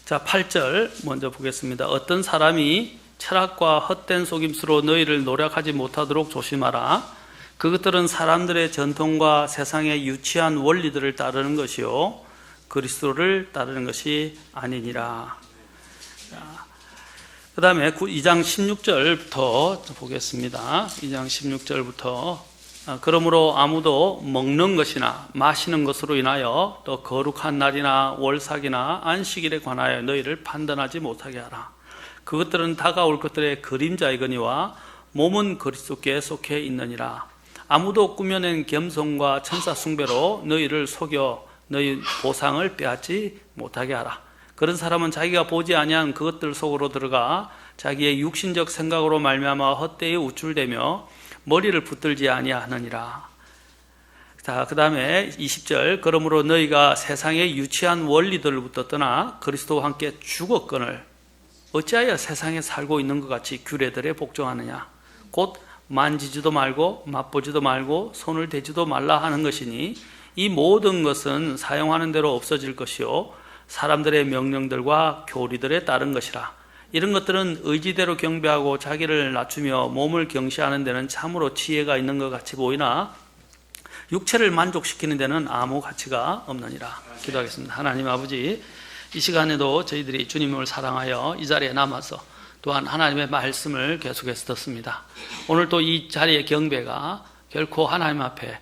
자, 8절 먼저 보겠습니다. 어떤 사람이 철학과 헛된 속임수로 너희를 노력하지 못하도록 조심하라. 그것들은 사람들의 전통과 세상의 유치한 원리들을 따르는 것이요 그리스도를 따르는 것이 아니니라. 그 다음에 2장 16절부터 보겠습니다. 2장 16절부터 그러므로 아무도 먹는 것이나 마시는 것으로 인하여 또 거룩한 날이나 월삭이나 안식일에 관하여 너희를 판단하지 못하게 하라. 그것들은 다가올 것들의 그림자이거니와 몸은 그리스도께 속해 있느니라. 아무도 꾸며낸 겸손과 천사 숭배로 너희를 속여 너희 보상을 빼앗지 못하게 하라. 그런 사람은 자기가 보지 아니한 그것들 속으로 들어가 자기의 육신적 생각으로 말미암아 헛되이 우쭐대며 머리를 붙들지 아니하느니라. 자, 그 다음에 20절 그러므로 너희가 세상의 유치한 원리들로부터 떠나 그리스도와 함께 죽었거늘 어찌하여 세상에 살고 있는 것 같이 규례들에 복종하느냐. 곧 만지지도 말고 맛보지도 말고 손을 대지도 말라 하는 것이니 이 모든 것은 사용하는 대로 없어질 것이요 사람들의 명령들과 교리들에 따른 것이라. 이런 것들은 의지대로 경배하고 자기를 낮추며 몸을 경시하는 데는 참으로 지혜가 있는 것 같이 보이나 육체를 만족시키는 데는 아무 가치가 없느니라. 기도하겠습니다. 하나님 아버지, 이 시간에도 저희들이 주님을 사랑하여 이 자리에 남아서 또한 하나님의 말씀을 계속해서 듣습니다. 오늘 또 이 자리의 경배가 결코 하나님 앞에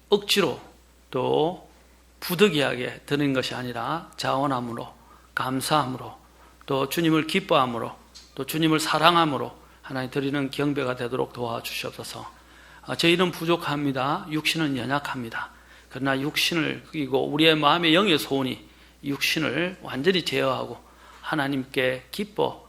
억지로 또 부득이하게 드는 것이 아니라 자원함으로 감사함으로 또 주님을 기뻐함으로 또 주님을 사랑함으로 하나님 드리는 경배가 되도록 도와주시옵소서. 저희는 부족합니다. 육신은 연약합니다. 그러나 육신을 그리고 우리의 마음의 영의 소원이 육신을 완전히 제어하고 하나님께 기뻐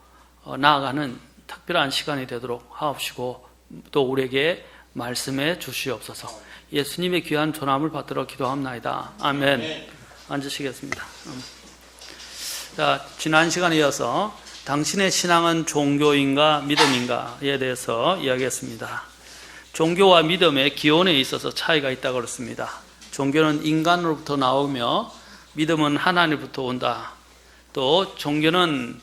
나아가는 특별한 시간이 되도록 하옵시고 또 우리에게 말씀해 주시옵소서. 예수님의 귀한 존함을 받들어 기도합나이다. 아멘. 앉으시겠습니다. 자, 지난 시간에 이어서 당신의 신앙은 종교인가 믿음인가에 대해서 이야기했습니다. 종교와 믿음의 기원에 있어서 차이가 있다고 그랬습니다. 종교는 인간으로부터 나오며 믿음은 하나님부터 온다. 또 종교는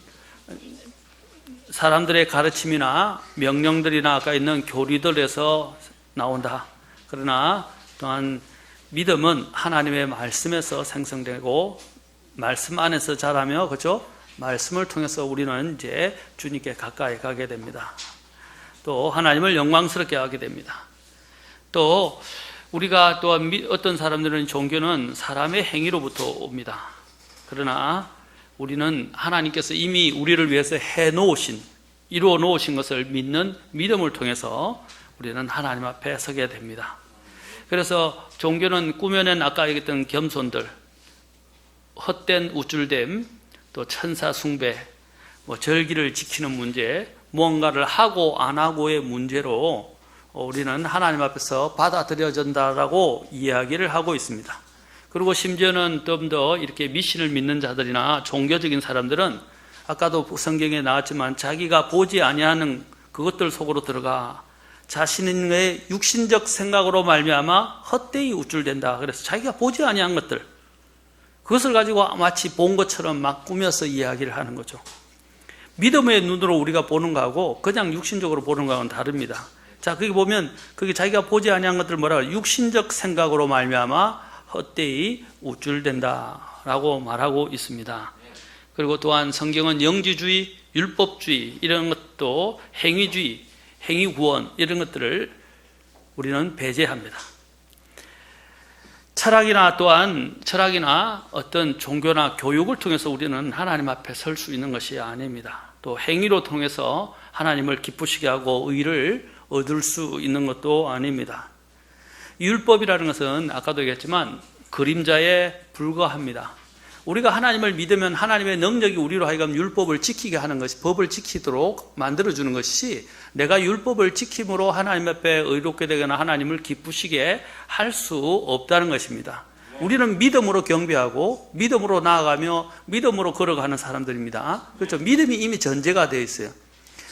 사람들의 가르침이나 명령들이나 아까 있는 교리들에서 나온다. 그러나 또한 믿음은 하나님의 말씀에서 생성되고 말씀 안에서 자라며 그렇죠? 말씀을 통해서 우리는 이제 주님께 가까이 가게 됩니다. 또 하나님을 영광스럽게 하게 됩니다. 또 우리가 또 어떤 사람들은 종교는 사람의 행위로부터 옵니다. 그러나 우리는 하나님께서 이미 우리를 위해서 해놓으신 이루어 놓으신 것을 믿는 믿음을 통해서 우리는 하나님 앞에 서게 됩니다. 그래서 종교는 꾸며낸 아까 얘기했던 겸손들, 헛된 우쭐됨, 또 천사 숭배, 절기를 지키는 문제, 무언가를 하고 안 하고의 문제로 우리는 하나님 앞에서 받아들여진다라고 이야기를 하고 있습니다. 그리고 심지어는 좀 더 이렇게 미신을 믿는 자들이나 종교적인 사람들은 아까도 성경에 나왔지만 자기가 보지 아니하는 그것들 속으로 들어가 자신의 육신적 생각으로 말미암아 헛되이 우쭐댄다. 그래서 자기가 보지 아니한 것들 그것을 가지고 마치 본 것처럼 막 꾸며서 이야기를 하는 거죠. 믿음의 눈으로 우리가 보는 거하고 그냥 육신적으로 보는 거하고는 다릅니다. 자, 거기 보면 그게 자기가 보지 아니한 것들 뭐라고 육신적 생각으로 말미암아 헛되이 우쭐댄다라고 말하고 있습니다. 그리고 또한 성경은 영지주의, 율법주의 이런 것도 행위주의, 행위구원 이런 것들을 우리는 배제합니다. 철학이나 어떤 종교나 교육을 통해서 우리는 하나님 앞에 설 수 있는 것이 아닙니다. 또 행위로 통해서 하나님을 기쁘시게 하고 의를 얻을 수 있는 것도 아닙니다. 율법이라는 것은 아까도 얘기했지만 그림자에 불과합니다. 우리가 하나님을 믿으면 하나님의 능력이 우리로 하여금 율법을 지키게 하는 것이 법을 지키도록 만들어주는 것이 내가 율법을 지킴으로 하나님 앞에 의롭게 되거나 하나님을 기쁘시게 할 수 없다는 것입니다. 우리는 믿음으로 경배하고 믿음으로 나아가며 믿음으로 걸어가는 사람들입니다. 그렇죠? 믿음이 이미 전제가 되어 있어요.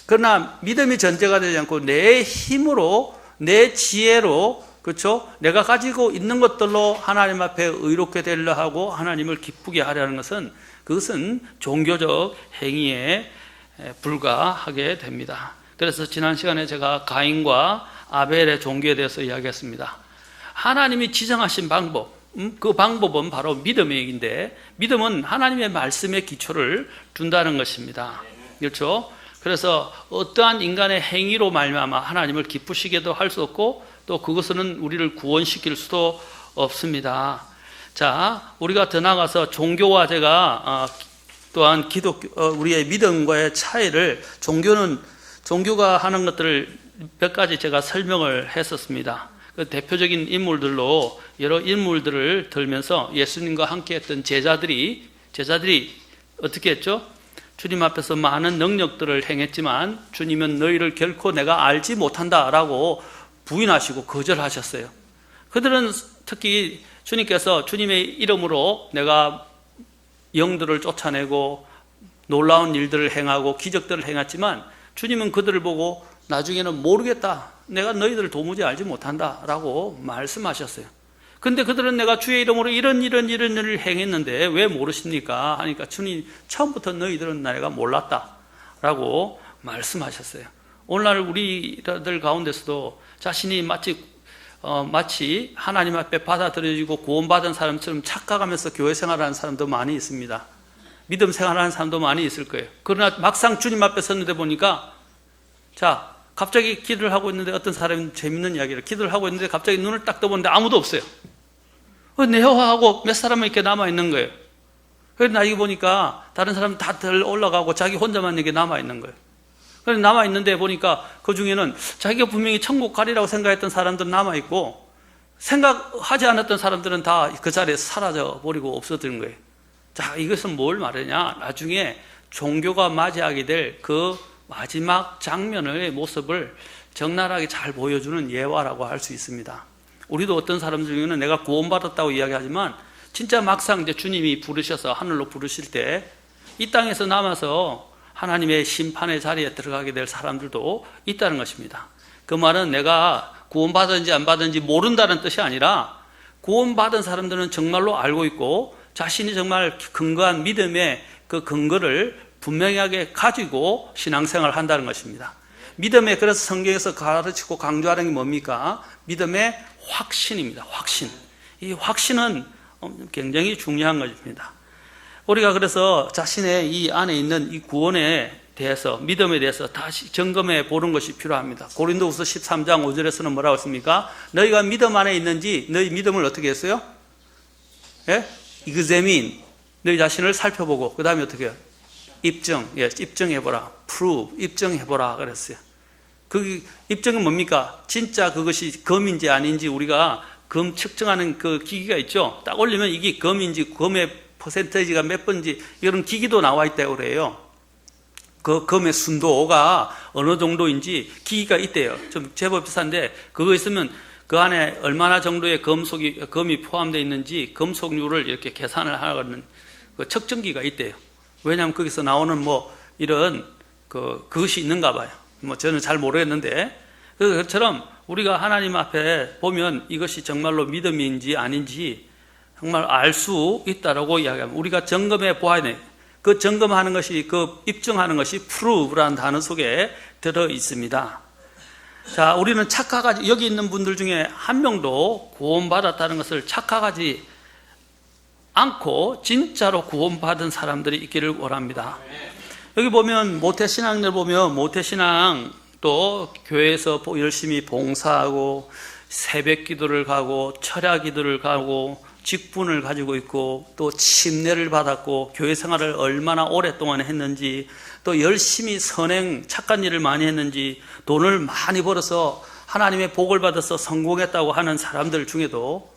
그러나 믿음이 전제가 되지 않고 내 힘으로 내 지혜로 그렇죠? 내가 가지고 있는 것들로 하나님 앞에 의롭게 되려 하고 하나님을 기쁘게 하려는 것은 그것은 종교적 행위에 불과하게 됩니다. 그래서 지난 시간에 제가 가인과 아벨의 종교에 대해서 이야기했습니다. 하나님이 지정하신 방법, 그 방법은 바로 믿음의 얘기인데, 믿음은 하나님의 말씀의 기초를 둔다는 것입니다. 그렇죠? 그래서 어떠한 인간의 행위로 말미암아 하나님을 기쁘시게도 할 수 없고, 또 그것은 우리를 구원시킬 수도 없습니다. 자, 우리가 더 나아가서 종교와 제가 또한 우리의 믿음과의 차이를, 종교가 하는 것들을 몇 가지 제가 설명을 했었습니다. 그 대표적인 인물들로 여러 인물들을 들면서 예수님과 함께 했던 제자들이 어떻게 했죠? 주님 앞에서 많은 능력들을 행했지만 주님은 너희를 결코 내가 알지 못한다라고 부인하시고 거절하셨어요. 그들은 특히 주님께서 주님의 이름으로 내가 영들을 쫓아내고 놀라운 일들을 행하고 기적들을 행했지만 주님은 그들을 보고 나중에는 모르겠다, 내가 너희들을 도무지 알지 못한다 라고 말씀하셨어요. 근데 그들은 내가 주의 이름으로 이런 일을 행했는데 왜 모르십니까? 하니까 주님, 처음부터 너희들은 내가 몰랐다 라고 말씀하셨어요. 오늘날 우리들 가운데서도 자신이 마치 하나님 앞에 받아들여지고 구원받은 사람처럼 착각하면서 교회 생활하는 사람도 많이 있습니다. 믿음 생활하는 사람도 많이 있을 거예요. 그러나 막상 주님 앞에 섰는데 보니까, 자, 갑자기 기도를 하고 있는데, 어떤 사람이 재밌는 이야기를, 기도를 하고 있는데 갑자기 눈을 딱 떠보는데 아무도 없어요. 네호하고 몇 사람은 이렇게 남아있는 거예요. 그래서 나중에 보니까 다른 사람 다들 올라가고 자기 혼자만 이렇게 남아있는 거예요. 그래서 남아있는데 보니까 그 중에는 자기가 분명히 천국 가리라고 생각했던 사람들은 남아있고, 생각하지 않았던 사람들은 다 그 자리에서 사라져버리고 없어지는 거예요. 자, 이것은 뭘 말하냐? 나중에 종교가 맞이하게 될 그 마지막 장면의 모습을 적나라하게 잘 보여주는 예화라고 할 수 있습니다. 우리도 어떤 사람들 중에는 내가 구원받았다고 이야기하지만 진짜 막상 이제 주님이 부르셔서 하늘로 부르실 때 이 땅에서 남아서 하나님의 심판의 자리에 들어가게 될 사람들도 있다는 것입니다. 그 말은 내가 구원받았는지 안 받았는지 모른다는 뜻이 아니라, 구원받은 사람들은 정말로 알고 있고 자신이 정말 근거한 믿음의 그 근거를 분명하게 가지고 신앙생활을 한다는 것입니다. 믿음에, 그래서 성경에서 가르치고 강조하는 게 뭡니까? 믿음의 확신입니다. 확신. 이 확신은 굉장히 중요한 것입니다. 우리가 그래서 자신의 이 안에 있는 이 구원에 대해서, 믿음에 대해서 다시 점검해 보는 것이 필요합니다. 고린도후서 13장 5절에서는 뭐라고 했습니까? 너희가 믿음 안에 있는지, 너희 믿음을 어떻게 했어요? 예? 이그제민, 너희 자신을 살펴보고, 그 다음에 어떻게 해요? 입증해보라. prove, 입증해보라 그랬어요. 그 입증은 뭡니까? 진짜 그것이 검인지 아닌지 우리가 검 측정하는 그 기기가 있죠. 딱 올리면 이게 검인지, 검의 퍼센테이지가 몇 번인지 이런 기기도 나와 있다고 그래요. 그 검의 순도가 어느 정도인지 기기가 있대요. 좀 제법 비싼데 그거 있으면 그 안에 얼마나 정도의 검이 포함되어 있는지 검속률을 이렇게 계산을 하는 그 측정기가 있대요. 왜냐하면 거기서 나오는 이런 그것이 있는가 봐요. 저는 잘 모르겠는데, 그것처럼 우리가 하나님 앞에 보면 이것이 정말로 믿음인지 아닌지 정말 알 수 있다라고 이야기합니다. 우리가 점검해 보아야 돼요. 그 점검하는 것이, 그 입증하는 것이 prove라는 단어 속에 들어 있습니다. 자, 우리는 착각하지, 여기 있는 분들 중에 한 명도 구원받았다는 것을 착각하지 않고 진짜로 구원받은 사람들이 있기를 원합니다. 여기 보면 모태신앙들 보면, 모태신앙 또 교회에서 열심히 봉사하고 새벽 기도를 가고 철야 기도를 가고 직분을 가지고 있고 또 침례를 받았고 교회 생활을 얼마나 오랫동안 했는지, 또 열심히 선행 착한 일을 많이 했는지, 돈을 많이 벌어서 하나님의 복을 받아서 성공했다고 하는 사람들 중에도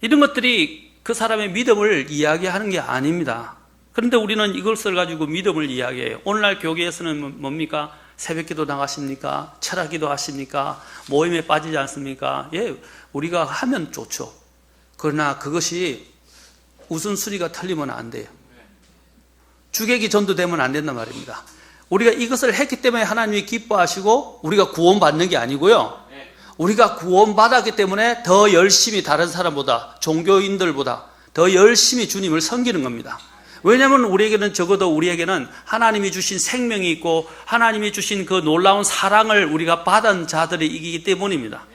이런 것들이 그 사람의 믿음을 이야기하는 게 아닙니다. 그런데 우리는 이것을 가지고 믿음을 이야기해요. 오늘날 교계에서는 뭡니까? 새벽기도 나가십니까? 철학기도 하십니까? 모임에 빠지지 않습니까? 예, 우리가 하면 좋죠. 그러나 그것이 우선순위가 틀리면 안 돼요. 주객이 전도되면 안 된단 말입니다. 우리가 이것을 했기 때문에 하나님이 기뻐하시고 우리가 구원받는 게 아니고요. 우리가 구원받았기 때문에 더 열심히 다른 사람보다, 종교인들보다 더 열심히 주님을 섬기는 겁니다. 왜냐하면 우리에게는 하나님이 주신 생명이 있고 하나님이 주신 그 놀라운 사랑을 우리가 받은 자들이기 때문입니다.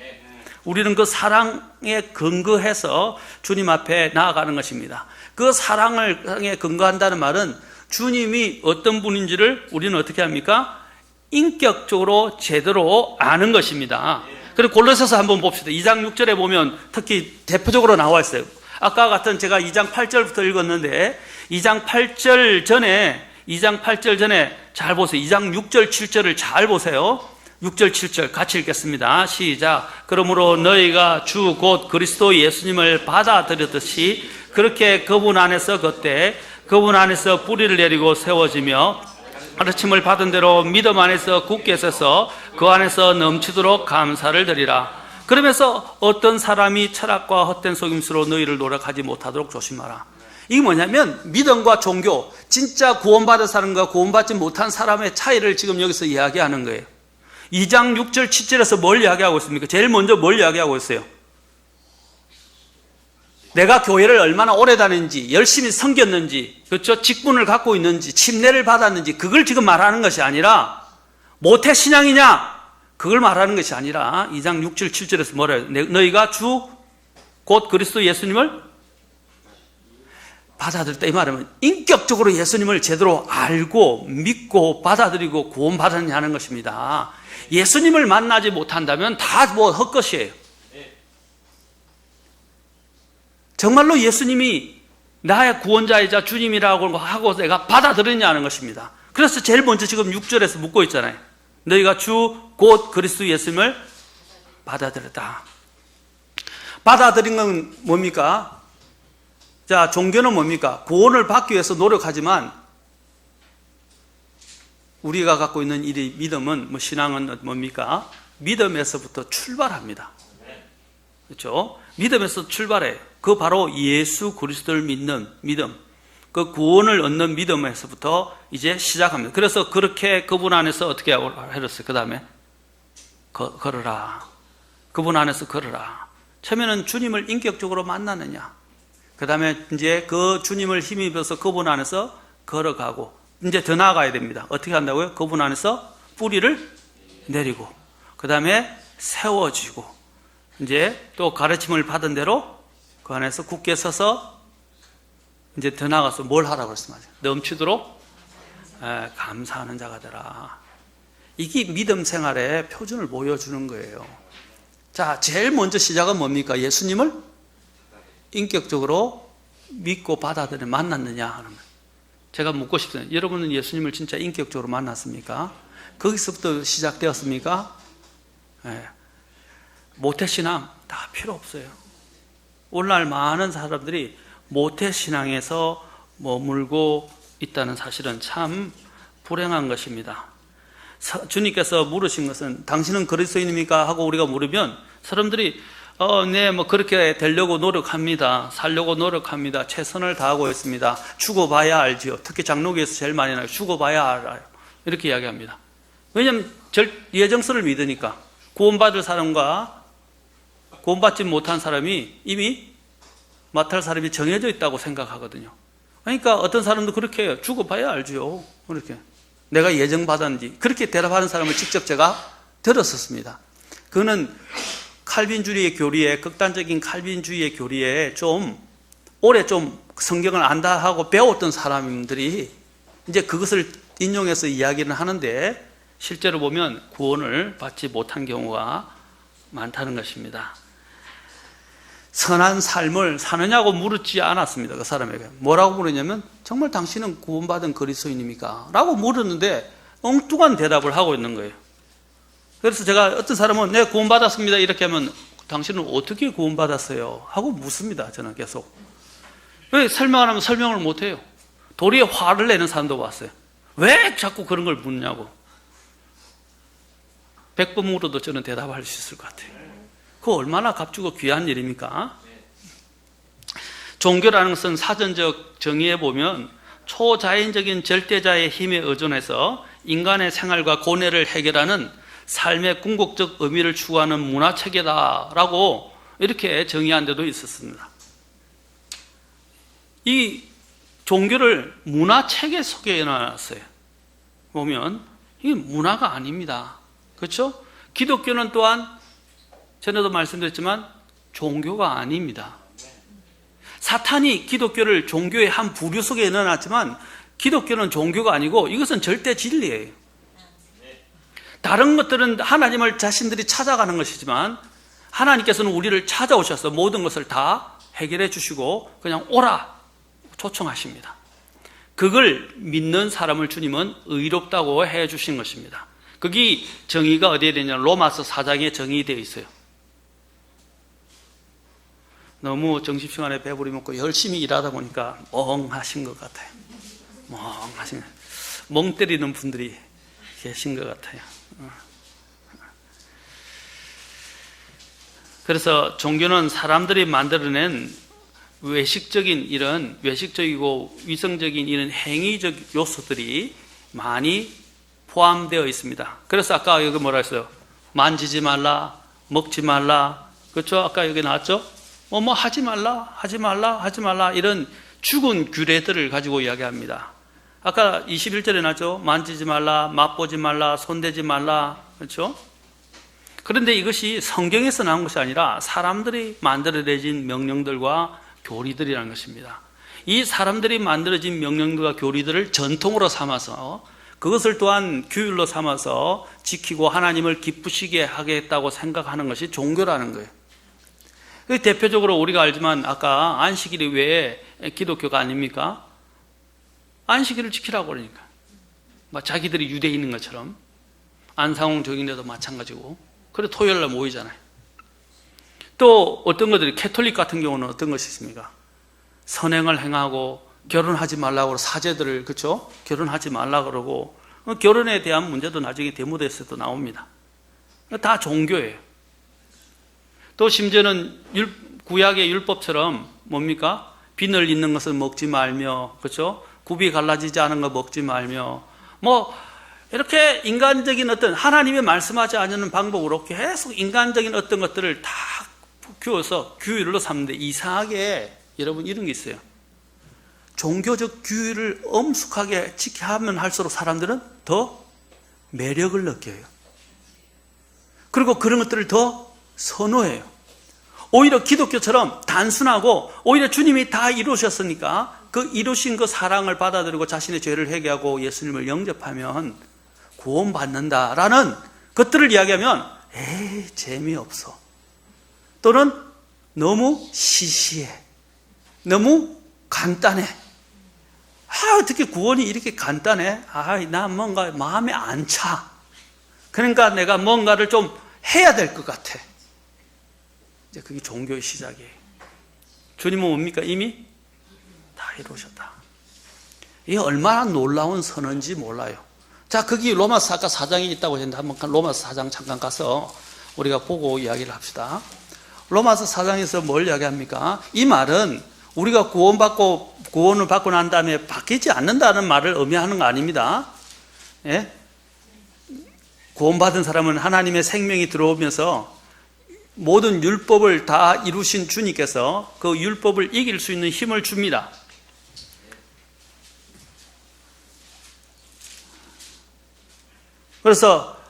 우리는 그 사랑에 근거해서 주님 앞에 나아가는 것입니다. 그 사랑에 근거한다는 말은 주님이 어떤 분인지를 우리는 어떻게 합니까? 인격적으로 제대로 아는 것입니다. 그리고 골로새서 한번 봅시다. 2장 6절에 보면 특히 대표적으로 나와 있어요. 아까 같은 제가 2장 8절부터 읽었는데 2장 8절 전에 잘 보세요. 2장 6절 7절을 잘 보세요. 6절 7절 같이 읽겠습니다. 시작. 그러므로 너희가 주 곧 그리스도 예수님을 받아들였듯이 그렇게 그분 안에서 걷되 그분 안에서 뿌리를 내리고 세워지며 가르침을 받은 대로 믿음 안에서 굳게 서서 그 안에서 넘치도록 감사를 드리라. 그러면서 어떤 사람이 철학과 헛된 속임수로 너희를 노력하지 못하도록 조심하라. 이게 뭐냐면 믿음과 종교, 진짜 구원받은 사람과 구원받지 못한 사람의 차이를 지금 여기서 이야기하는 거예요. 2장 6절 7절에서 뭘 이야기하고 있습니까? 제일 먼저 뭘 이야기하고 있어요? 내가 교회를 얼마나 오래 다녔는지, 열심히 섬겼는지, 그렇죠? 직분을 갖고 있는지, 침례를 받았는지, 그걸 지금 말하는 것이 아니라, 모태신앙이냐? 그걸 말하는 것이 아니라, 2장 6절 7절에서 뭐라 해요? 너희가 주, 곧 그리스도 예수님을 받아들였다. 이 말하면, 인격적으로 예수님을 제대로 알고, 믿고, 받아들이고, 구원받았냐는 것입니다. 예수님을 만나지 못한다면 다 헛것이에요. 정말로 예수님이 나의 구원자이자 주님이라고 하고 내가 받아들였냐는 것입니다. 그래서 제일 먼저 지금 6절에서 묻고 있잖아요. 너희가 주 곧 그리스도 예수님을 받아들였다. 받아들인 건 뭡니까? 자, 종교는 뭡니까? 구원을 받기 위해서 노력하지만 우리가 갖고 있는 이 믿음은, 신앙은 뭡니까? 믿음에서부터 출발합니다. 그렇죠? 믿음에서 출발해요. 그 바로 예수 그리스도를 믿는 믿음, 그 구원을 얻는 믿음에서부터 이제 시작합니다. 그래서 그렇게 그분 안에서 어떻게 하랬어요? 그 다음에 걸어라. 그분 안에서 걸어라. 처음에는 주님을 인격적으로 만나느냐. 그 다음에 이제 그 주님을 힘입어서 그분 안에서 걸어가고 이제 더 나아가야 됩니다. 어떻게 한다고요? 그분 안에서 뿌리를 내리고 그 다음에 세워지고 이제 또 가르침을 받은 대로 그 안에서 굳게 서서 이제 더 나가서 뭘 하라고 말씀하세요? 넘치도록 감사하는 자가 되라. 이게 믿음 생활의 표준을 보여주는 거예요. 자, 제일 먼저 시작은 뭡니까? 예수님을 인격적으로 믿고 받아들여 만났느냐 하는 거예요. 제가 묻고 싶어요. 여러분은 예수님을 진짜 인격적으로 만났습니까? 거기서부터 시작되었습니까? 모태신앙 다 필요 없어요. 오늘날 많은 사람들이 모태신앙에서 머물고 있다는 사실은 참 불행한 것입니다. 주님께서 물으신 것은 당신은 그리스도인입니까? 하고 우리가 물으면 사람들이 네, 그렇게 되려고 노력합니다. 살려고 노력합니다. 최선을 다하고 있습니다. 죽어봐야 알지요. 특히 장로교에서 제일 많이 나요. 죽어봐야 알아요. 이렇게 이야기합니다. 왜냐하면 예정서를 믿으니까 구원받을 사람과 구원받지 못한 사람이 이미 맡을 사람이 정해져 있다고 생각하거든요. 그러니까 어떤 사람도 그렇게 해요. 죽어봐야 알지요. 그렇게 내가 예정받았는지 그렇게 대답하는 사람을 직접 제가 들었었습니다. 그는 칼빈주의의 교리에, 극단적인 칼빈주의의 교리에 좀 오래 좀 성경을 안다 하고 배웠던 사람들이 이제 그것을 인용해서 이야기는 하는데 실제로 보면 구원을 받지 못한 경우가 많다는 것입니다. 선한 삶을 사느냐고 물었지 않았습니다. 그 사람에게. 뭐라고 물었냐면 정말 당신은 구원받은 그리스도인입니까? 라고 물었는데 엉뚱한 대답을 하고 있는 거예요. 그래서 제가 어떤 사람은 네, 구원받았습니다. 이렇게 하면 당신은 어떻게 구원받았어요? 하고 묻습니다. 저는 계속. 왜 설명 안 하면 설명을 못해요. 도리어 화를 내는 사람도 봤어요. 왜 자꾸 그런 걸 묻냐고. 100번 물어도 저는 대답할 수 있을 것 같아요. 그거 얼마나 값주고 귀한 일입니까? 종교라는 것은 사전적 정의에 보면 초자연적인 절대자의 힘에 의존해서 인간의 생활과 고뇌를 해결하는 삶의 궁극적 의미를 추구하는 문화체계다라고 이렇게 정의한 데도 있었습니다. 이 종교를 문화체계 속에 넣어놨어요. 보면 이게 문화가 아닙니다. 그렇죠? 기독교는 또한 전에도 말씀드렸지만 종교가 아닙니다. 사탄이 기독교를 종교의 한 부류 속에 넣어놨지만 기독교는 종교가 아니고 이것은 절대 진리예요. 다른 것들은 하나님을 자신들이 찾아가는 것이지만 하나님께서는 우리를 찾아오셔서 모든 것을 다 해결해 주시고 그냥 오라 초청하십니다. 그걸 믿는 사람을 주님은 의롭다고 해 주신 것입니다. 거기 정의가 어디에 되냐? 로마서 4장에 정의되어 있어요. 너무 점심시간에 배부리 먹고 열심히 일하다 보니까 멍하신 것 같아요. 멍 때리는 분들이 계신 것 같아요. 그래서 종교는 사람들이 만들어낸 외식적이고 위성적인 이런 행위적 요소들이 많이 포함되어 있습니다. 그래서 아까 여기 뭐라 했어요? 만지지 말라, 먹지 말라, 그렇죠? 아까 여기 나왔죠? 하지 말라 이런 죽은 규례들을 가지고 이야기합니다. 아까 21절에 나왔죠? 만지지 말라, 맛보지 말라, 손대지 말라, 그렇죠? 그런데 이것이 성경에서 나온 것이 아니라 사람들이 만들어내진 명령들과 교리들이라는 것입니다. 이 사람들이 만들어진 명령들과 교리들을 전통으로 삼아서 그것을 또한 규율로 삼아서 지키고 하나님을 기쁘시게 하겠다고 생각하는 것이 종교라는 거예요. 대표적으로 우리가 알지만 아까 안식일이 왜 기독교가 아닙니까? 안식일을 지키라고 그러니까. 자기들이 유대인인 것처럼 안상홍 적인데도 마찬가지고. 그래 토요일날 모이잖아요. 또 어떤 것들이 캐톨릭 같은 경우는 어떤 것이 있습니까? 선행을 행하고 결혼하지 말라고 사제들을 그렇죠? 결혼하지 말라 그러고 결혼에 대한 문제도 나중에 데모데스에도 나옵니다. 다 종교예요. 또 심지어는 구약의 율법처럼 뭡니까? 비늘 있는 것을 먹지 말며 그렇죠? 굽이 갈라지지 않은 거 먹지 말며 이렇게 인간적인 어떤 하나님이 말씀하지 않는 방법으로 계속 인간적인 어떤 것들을 다 규어서 규율로 삼는데 이상하게 여러분 이런 게 있어요. 종교적 규율을 엄숙하게 지켜야 하면 할수록 사람들은 더 매력을 느껴요. 그리고 그런 것들을 더 선호해요. 오히려 기독교처럼 단순하고 오히려 주님이 다 이루셨으니까 그 이루신 그 사랑을 받아들이고 자신의 죄를 회개하고 예수님을 영접하면 구원받는다라는 것들을 이야기하면 재미없어. 또는 너무 시시해. 너무 간단해. 어떻게 구원이 이렇게 간단해? 나 뭔가 마음에 안 차. 그러니까 내가 뭔가를 좀 해야 될 것 같아. 이제 그게 종교의 시작이에요. 주님은 뭡니까? 이미 다 이루셨다. 이게 얼마나 놀라운 선언인지 몰라요. 자, 거기 로마서 아까 4장이 있다고 했는데 한번 로마서 4장 잠깐 가서 우리가 보고 이야기를 합시다. 로마서 4장에서 뭘 이야기합니까? 이 말은 우리가 구원을 받고 난 다음에 바뀌지 않는다는 말을 의미하는 거 아닙니다. 예? 구원받은 사람은 하나님의 생명이 들어오면서 모든 율법을 다 이루신 주님께서 그 율법을 이길 수 있는 힘을 줍니다. 그래서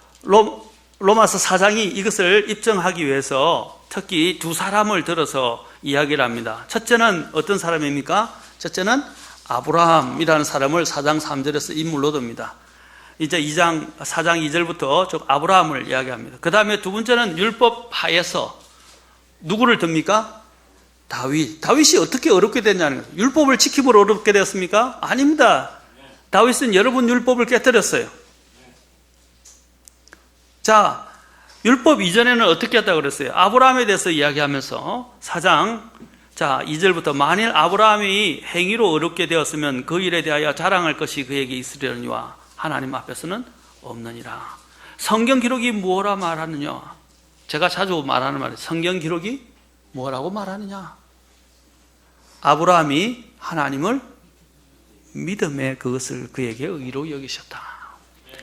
로마서 4장이 이것을 입증하기 위해서 특히 두 사람을 들어서 이야기를 합니다. 첫째는 어떤 사람입니까? 첫째는 아브라함이라는 사람을 4장 3절에서 인물로 듭니다. 이제 4장 2절부터 쭉 아브라함을 이야기합니다. 그 다음에 두 번째는 율법 하에서 누구를 듭니까? 다윗이 어떻게 어렵게 됐냐는 거예요. 율법을 지킴으로 어렵게 되었습니까? 아닙니다. 다윗은 여러분 율법을 깨뜨렸어요. 자, 율법 이전에는 어떻게 했다고 그랬어요? 아브라함에 대해서 이야기하면서 4장 2절부터 만일 아브라함이 행위로 어렵게 되었으면 그 일에 대하여 자랑할 것이 그에게 있으려니와 하나님 앞에서는 없느니라. 성경 기록이 뭐라 말하느냐? 제가 자주 말하는 말이에요. 성경 기록이 뭐라고 말하느냐? 아브라함이 하나님을 믿음에 그것을 그에게 의로 여기셨다.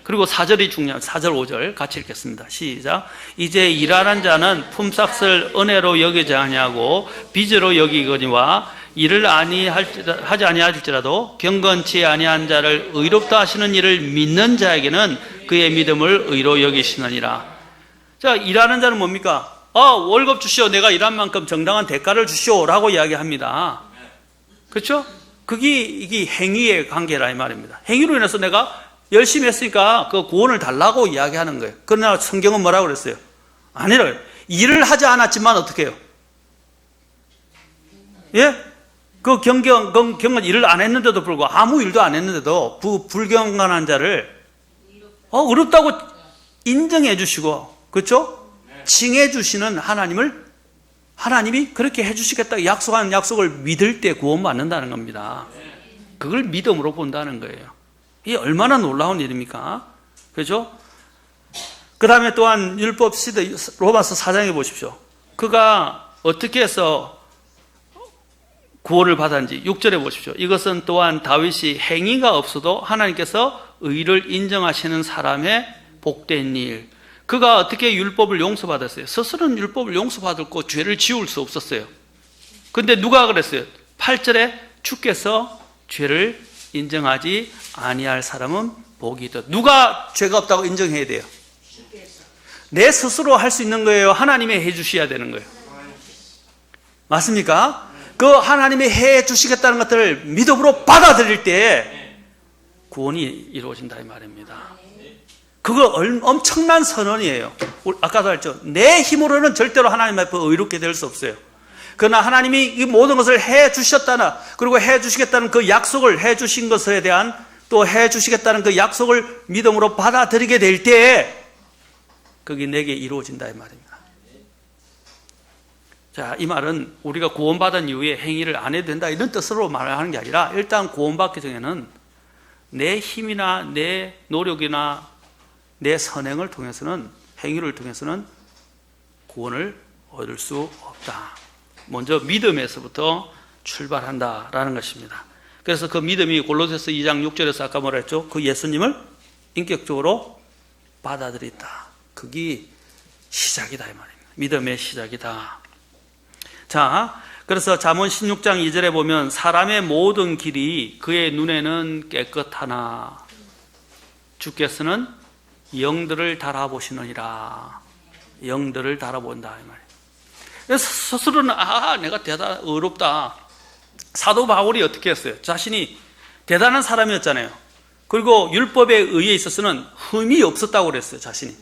그리고 4절이 중요합니다. 4절 5절 같이 읽겠습니다. 시작. 이제 일하는 자는 품삯을 은혜로 여기지 아니하고 빚으로 여기거니와 일을 하지 아니할지라도 경건치 아니한 자를 의롭다 하시는 일을 믿는 자에게는 그의 믿음을 의로 여기시느니라. 자, 일하는 자는 뭡니까? 월급 주시오. 내가 일한 만큼 정당한 대가를 주시오. 라고 이야기합니다. 그렇죠? 이게 행위의 관계라 이 말입니다. 행위로 인해서 내가 열심히 했으니까 그 구원을 달라고 이야기하는 거예요. 그러나 성경은 뭐라고 그랬어요? 아니라 일을 하지 않았지만 어떻게 해요? 예? 그 경건 일을 안 했는데도 불구하고 아무 일도 안 했는데도 불경건한 자를 어렵다고 인정해 주시고, 그렇죠? 칭해 주시는 하나님이 그렇게 해 주시겠다 약속한 약속을 믿을 때 구원받는다는 겁니다. 그걸 믿음으로 본다는 거예요. 이게 얼마나 놀라운 일입니까? 그렇죠? 그 다음에 또한 율법 시대 로마서 4장에 보십시오. 그가 어떻게 해서 구원을 받았는지 6절에 보십시오. 이것은 또한 다윗이 행위가 없어도 하나님께서 의를 인정하시는 사람의 복된 일. 그가 어떻게 율법을 용서받았어요? 스스로는 율법을 용서받았고 죄를 지울 수 없었어요. 근데 누가 그랬어요? 8절에 주께서 죄를 인정하지 아니할 사람은 복이 있다. 누가 죄가 없다고 인정해야 돼요? 내 스스로 할 수 있는 거예요? 하나님이 해 주셔야 되는 거예요? 맞습니까? 그 하나님이 해 주시겠다는 것들을 믿음으로 받아들일 때 구원이 이루어진다 이 말입니다. 그거 엄청난 선언이에요. 아까도 했죠. 내 힘으로는 절대로 하나님 앞에 의롭게 될 수 없어요. 그러나 하나님이 이 모든 것을 해 주셨다나, 그리고 해 주시겠다는 그 약속을 해 주신 것에 대한 또 해 주시겠다는 그 약속을 믿음으로 받아들이게 될 때 그게 내게 이루어진다 이 말입니다. 자, 이 말은 우리가 구원받은 이후에 행위를 안 해도 된다 이런 뜻으로 말하는 게 아니라, 일단 구원받기 전에는 내 힘이나 내 노력이나 내 선행을 통해서는, 행위를 통해서는 구원을 얻을 수 없다. 먼저 믿음에서부터 출발한다라는 것입니다. 그래서 그 믿음이 골로새서 2장 6절에서 아까 뭐라 했죠? 그 예수님을 인격적으로 받아들였다. 그게 시작이다 이 말입니다. 믿음의 시작이다. 자, 그래서 잠언 16장 2절에 보면 사람의 모든 길이 그의 눈에는 깨끗하나 주께서는 영들을 달아보시느니라. 영들을 달아본다 이 말이에요. 그래서 스스로는 내가 대단한 의롭다. 사도 바울이 어떻게 했어요? 자신이 대단한 사람이었잖아요. 그리고 율법에 의해 있어서는 흠이 없었다고 그랬어요. 자신이.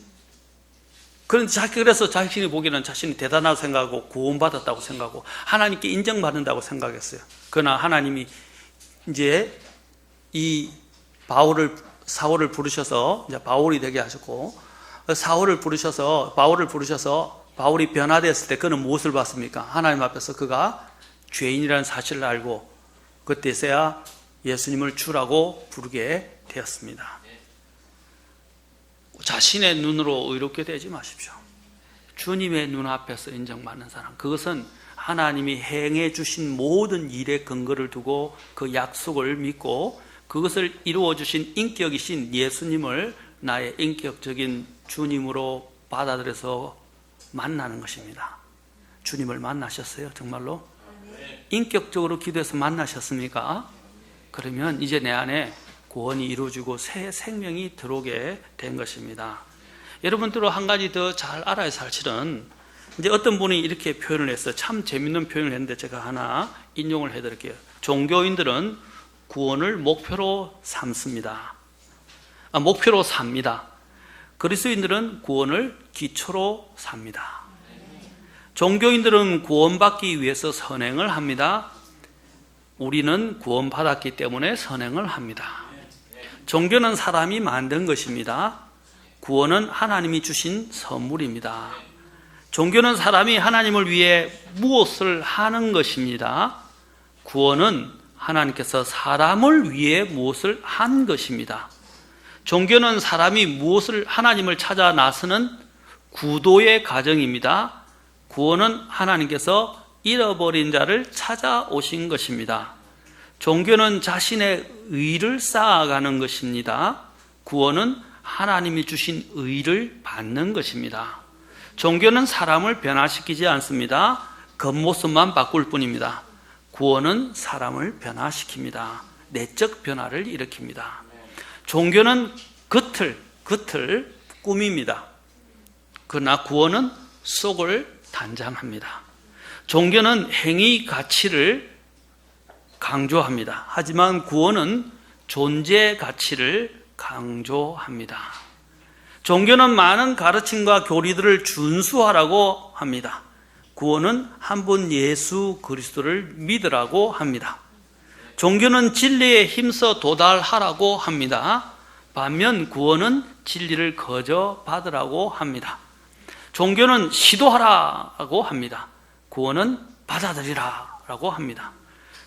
그래서 자신이 보기에는 자신이 대단하다고 생각하고 구원받았다고 생각하고 하나님께 인정받는다고 생각했어요. 그러나 하나님이 이제 이 사울을 부르셔서 이제 바울이 되게 하셨고, 바울을 부르셔서 바울이 변화되었을 때 그는 무엇을 봤습니까? 하나님 앞에서 그가 죄인이라는 사실을 알고 그때서야 예수님을 주라고 부르게 되었습니다. 자신의 눈으로 의롭게 되지 마십시오. 주님의 눈앞에서 인정받는 사람, 그것은 하나님이 행해 주신 모든 일의 근거를 두고 그 약속을 믿고 그것을 이루어 주신 인격이신 예수님을 나의 인격적인 주님으로 받아들여서 만나는 것입니다. 주님을 만나셨어요? 정말로? 인격적으로 기도해서 만나셨습니까? 그러면 이제 내 안에 구원이 이루어지고 새 생명이 들어오게 된 것입니다. 여러분들은 한 가지 더 잘 알아야 할 사실은, 이제 어떤 분이 이렇게 표현을 했어요. 참 재밌는 표현을 했는데 제가 하나 인용을 해드릴게요. 종교인들은 구원을 목표로 삼습니다. 목표로 삽니다. 그리스도인들은 구원을 기초로 삽니다. 종교인들은 구원받기 위해서 선행을 합니다. 우리는 구원받았기 때문에 선행을 합니다. 종교는 사람이 만든 것입니다. 구원은 하나님이 주신 선물입니다. 종교는 사람이 하나님을 위해 무엇을 하는 것입니다. 구원은 하나님께서 사람을 위해 무엇을 한 것입니다. 종교는 사람이 무엇을 하나님을 찾아 나서는 구도의 과정입니다. 구원은 하나님께서 잃어버린 자를 찾아오신 것입니다. 종교는 자신의 의를 쌓아가는 것입니다. 구원은 하나님이 주신 의를 받는 것입니다. 종교는 사람을 변화시키지 않습니다. 겉모습만 바꿀 뿐입니다. 구원은 사람을 변화시킵니다. 내적 변화를 일으킵니다. 종교는 겉을 꾸밉니다. 그러나 구원은 속을 단장합니다. 종교는 행위 가치를 강조합니다. 하지만 구원은 존재 가치를 강조합니다. 종교는 많은 가르침과 교리들을 준수하라고 합니다. 구원은 한 분 예수 그리스도를 믿으라고 합니다. 종교는 진리에 힘써 도달하라고 합니다. 반면 구원은 진리를 거저 받으라고 합니다. 종교는 시도하라고 합니다. 구원은 받아들이라고 합니다.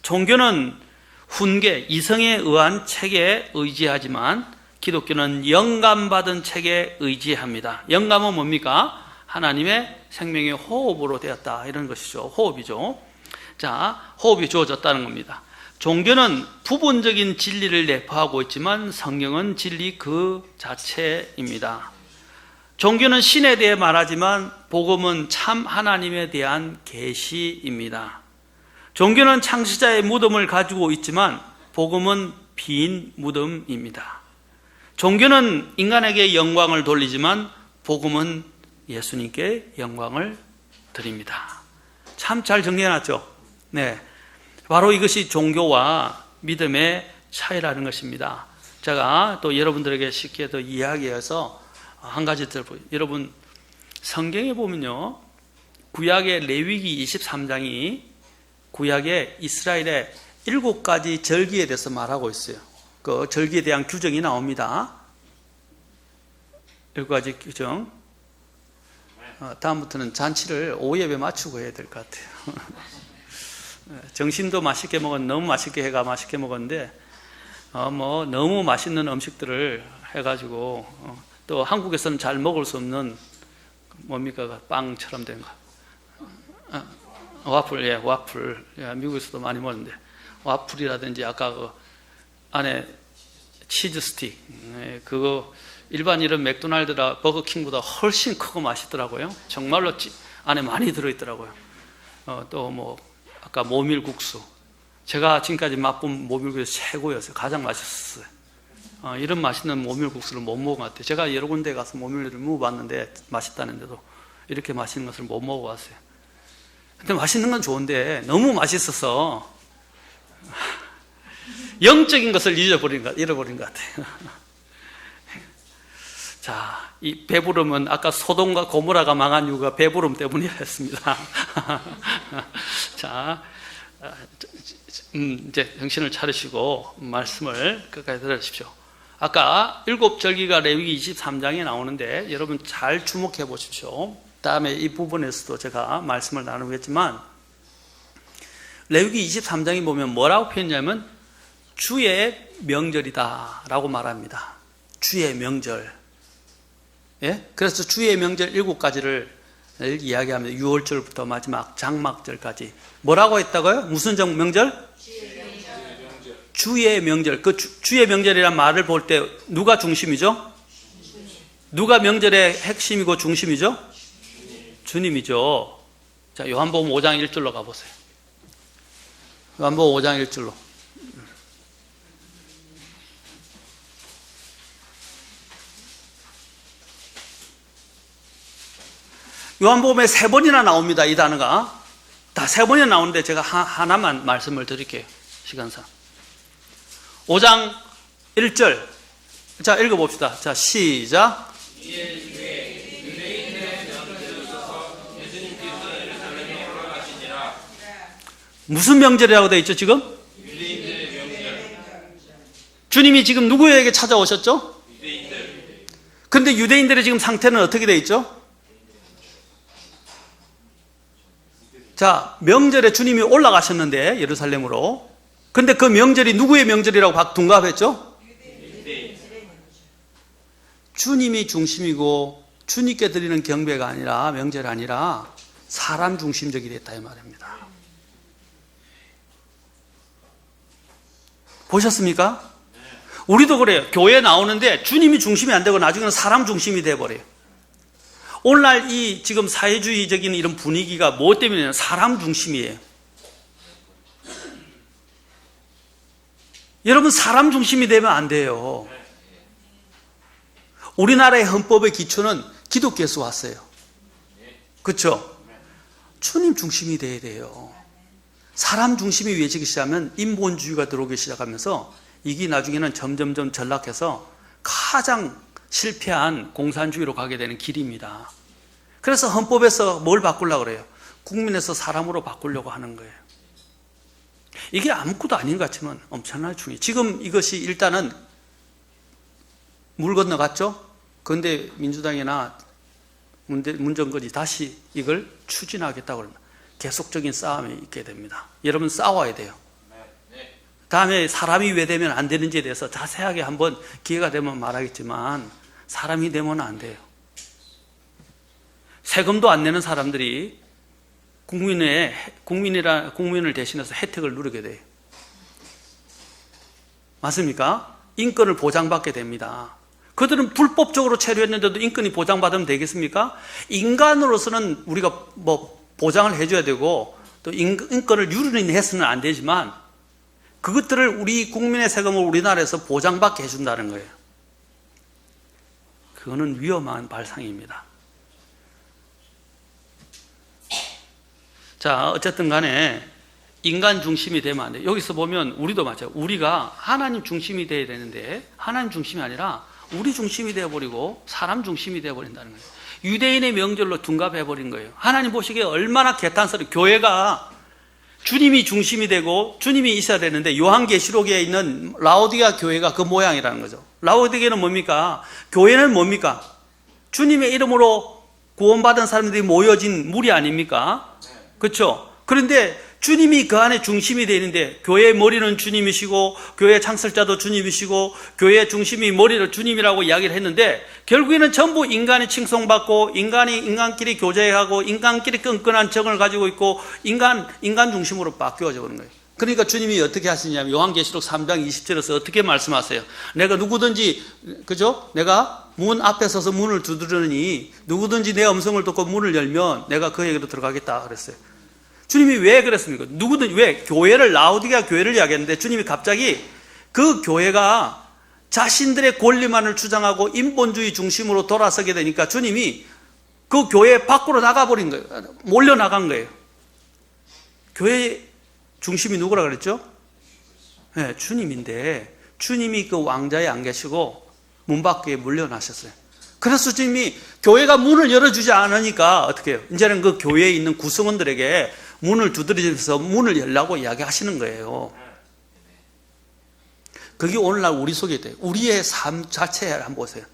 종교는 훈계, 이성에 의한 책에 의지하지만 기독교는 영감받은 책에 의지합니다. 영감은 뭡니까? 하나님의 생명의 호흡으로 되었다, 이런 것이죠. 호흡이죠. 자, 호흡이 주어졌다는 겁니다. 종교는 부분적인 진리를 내포하고 있지만 성경은 진리 그 자체입니다. 종교는 신에 대해 말하지만 복음은 참 하나님에 대한 계시입니다. 종교는 창시자의 무덤을 가지고 있지만 복음은 빈 무덤입니다. 종교는 인간에게 영광을 돌리지만 복음은 예수님께 영광을 드립니다. 참 잘 정리해놨죠? 네. 바로 이것이 종교와 믿음의 차이라는 것입니다. 제가 또 여러분들에게 쉽게 더 이야기해서 한 가지 들어보세요. 여러분, 성경에 보면요, 구약의 레위기 23장이 구약의 이스라엘의 7가지 절기에 대해서 말하고 있어요. 그 절기에 대한 규정이 나옵니다. 7가지 규정. 다음부터는 잔치를 오예배 맞추고 해야 될 것 같아요. 정신도 맛있게 너무 맛있게 해가 맛있게 먹었는데, 너무 맛있는 음식들을 해가지고, 또 한국에서는 잘 먹을 수 없는, 뭡니까, 빵처럼 된 거. 와플, 예, 와플. 예, 미국에서도 많이 먹는데, 와플이라든지 아까 그 안에 치즈 스틱, 예, 그거, 일반 이런 맥도날드나 버거킹보다 훨씬 크고 맛있더라고요. 정말로 안에 많이 들어있더라고요. 또 아까 모밀국수. 제가 지금까지 맛본 모밀국수 최고였어요. 가장 맛있었어요. 이런 맛있는 모밀국수를 못 먹은 것 같아요. 제가 여러 군데 가서 모밀을 먹어봤는데 맛있다는데도 이렇게 맛있는 것을 못 먹어봤어요. 근데 맛있는 건 좋은데 너무 맛있어서 영적인 것을 잃어버린 것 같아요. 자, 이 배부름은 아까 소돔과 고모라가 망한 이유가 배부름 때문이었습니다. 자, 이제 정신을 차리시고 말씀을 끝까지 들으십시오. 아까 7절기가 레위기 23장에 나오는데 여러분 잘 주목해 보십시오. 다음에 이 부분에서도 제가 말씀을 나누겠지만 레위기 23장에 보면 뭐라고 표현하냐면 주의 명절이다 라고 말합니다. 주의 명절. 예? 그래서 주의 명절 7가지를 이야기합니다. 6월절부터 마지막 장막절까지. 뭐라고 했다고요? 무슨 명절? 주의 명절. 그 주의 명절이란 말을 볼 때 누가 중심이죠? 누가 명절의 핵심이고 중심이죠? 주님이죠. 자, 요한복음 5장 1절로 가보세요. 요한복음 5장 1절로. 요한복음에 3번이나 나옵니다. 이 단어가 다 3번이나 나오는데 제가 하나만 말씀을 드릴게요. 시간상 5장 1절. 자, 읽어봅시다. 자, 시작. 무슨 명절이라고 되어 있죠 지금? 주님이 지금 누구에게 찾아오셨죠? 그런데 유대인들의 지금 상태는 어떻게 되어 있죠? 자, 명절에 주님이 올라가셨는데 예루살렘으로. 근데 그 명절이 누구의 명절이라고 둔갑했죠? 주님이 중심이고 주님께 드리는 경배가 아니라 명절이 아니라 사람 중심적이 됐다 이 말입니다. 보셨습니까? 우리도 그래요. 교회 나오는데 주님이 중심이 안 되고 나중에는 사람 중심이 돼버려요. 오늘날 이 지금 사회주의적인 이런 분위기가 무엇 때문이냐면 사람 중심이에요. 여러분, 사람 중심이 되면 안 돼요. 우리나라의 헌법의 기초는 기독교에서 왔어요. 그렇죠? 주님 중심이 돼야 돼요. 사람 중심이 위해지기 시작하면 인본주의가 들어오기 시작하면서 이게 나중에는 점점점 전락해서 가장 실패한 공산주의로 가게 되는 길입니다. 그래서 헌법에서 뭘 바꾸려고 그래요? 국민에서 사람으로 바꾸려고 하는 거예요. 이게 아무것도 아닌 것 같지만 엄청나게 중요해요. 지금 이것이 일단은 물 건너갔죠? 그런데 민주당이나 문정권이 다시 이걸 추진하겠다고 합니다. 계속적인 싸움이 있게 됩니다. 여러분, 싸워야 돼요. 다음에 사람이 왜 되면 안 되는지에 대해서 자세하게 한번 기회가 되면 말하겠지만 사람이 되면 안 돼요. 세금도 안 내는 사람들이 국민을 대신해서 혜택을 누리게 돼요. 맞습니까? 인권을 보장받게 됩니다. 그들은 불법적으로 체류했는데도 인권이 보장받으면 되겠습니까? 인간으로서는 우리가 보장을 해줘야 되고 또 인권을 유린해서는 안 되지만 그것들을 우리 국민의 세금을 우리나라에서 보장받게 해준다는 거예요. 그거는 위험한 발상입니다. 자, 어쨌든 간에 인간 중심이 되면 안 돼요. 여기서 보면 우리도 마찬가지예요. 우리가 하나님 중심이 돼야 되는데 하나님 중심이 아니라 우리 중심이 되어버리고 사람 중심이 되어버린다는 거예요. 유대인의 명절로 둔갑해버린 거예요. 하나님 보시기에 얼마나 개탄스러워. 교회가 주님이 중심이 되고 주님이 있어야 되는데 요한계시록에 있는 라오디게아 교회가 그 모양이라는 거죠. 라오디게아는 뭡니까? 교회는 뭡니까? 주님의 이름으로 구원받은 사람들이 모여진 무리 아닙니까? 그렇죠? 그런데 주님이 그 안에 중심이 되어 있는데 교회의 머리는 주님이시고 교회의 창설자도 주님이시고 교회의 중심이 머리를 주님이라고 이야기를 했는데 결국에는 전부 인간이 칭송받고 인간이 인간끼리 교제하고 인간끼리 끈끈한 정을 가지고 있고 인간 중심으로 바뀌어져 버린 거예요. 그러니까 주님이 어떻게 하시냐면 요한계시록 3장 20절에서 어떻게 말씀하세요? 내가 누구든지, 그죠? 내가 문 앞에 서서 문을 두드리니 누구든지 내 음성을 듣고 문을 열면 내가 그에게로 들어가겠다 그랬어요. 주님이 왜 그랬습니까? 누구든 왜 교회를 라오디게아 교회를 이야기했는데 주님이 갑자기 그 교회가 자신들의 권리만을 주장하고 인본주의 중심으로 돌아서게 되니까 주님이 그 교회 밖으로 나가버린 거예요. 몰려 나간 거예요. 교회 중심이 누구라 그랬죠? 네, 주님인데 주님이 그 왕자에 안 계시고 문 밖에 물려나셨어요. 그래서 주님이 교회가 문을 열어주지 않으니까 어떻게 해요? 이제는 그 교회에 있는 구성원들에게 문을 두드리면서 문을 열라고 이야기하시는 거예요. 그게 오늘날 우리 속에 있대요. 우리의 삶 자체에 한번 보세요.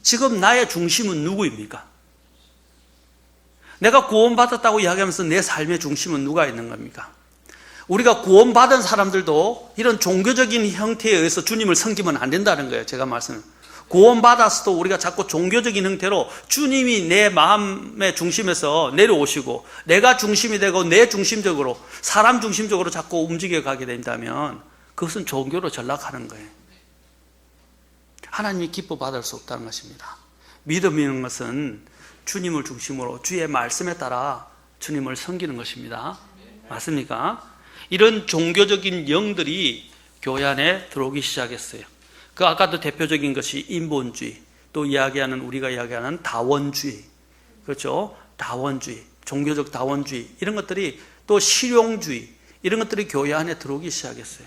지금 나의 중심은 누구입니까? 내가 구원받았다고 이야기하면서 내 삶의 중심은 누가 있는 겁니까? 우리가 구원받은 사람들도 이런 종교적인 형태에 의해서 주님을 섬기면 안 된다는 거예요. 제가 말씀을. 구원받았어도 우리가 자꾸 종교적인 형태로 주님이 내 마음의 중심에서 내려오시고 내가 중심이 되고 내 중심적으로 사람 중심적으로 자꾸 움직여 가게 된다면 그것은 종교로 전락하는 거예요. 하나님이 기뻐 받을 수 없다는 것입니다. 믿음이라는 것은 주님을 중심으로 주의 말씀에 따라 주님을 섬기는 것입니다. 맞습니까? 이런 종교적인 영들이 교회 안에 들어오기 시작했어요. 그 아까도 대표적인 것이 인본주의, 또 우리가 이야기하는 다원주의, 그렇죠? 다원주의, 종교적 다원주의 이런 것들이 또 실용주의 이런 것들이 교회 안에 들어오기 시작했어요.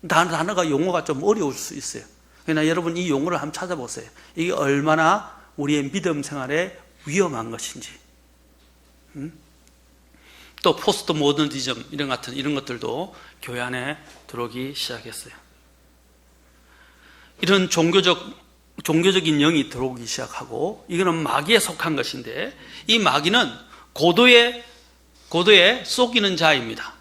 단어가 용어가 좀 어려울 수 있어요. 그러나 여러분 이 용어를 한번 찾아보세요. 이게 얼마나 우리의 믿음 생활에 위험한 것인지. 또 포스트 모더니즘 이런 것들도 교회 안에 들어오기 시작했어요. 이런 종교적인 영이 들어오기 시작하고 이거는 마귀에 속한 것인데 이 마귀는 고도에 속이는 자입니다.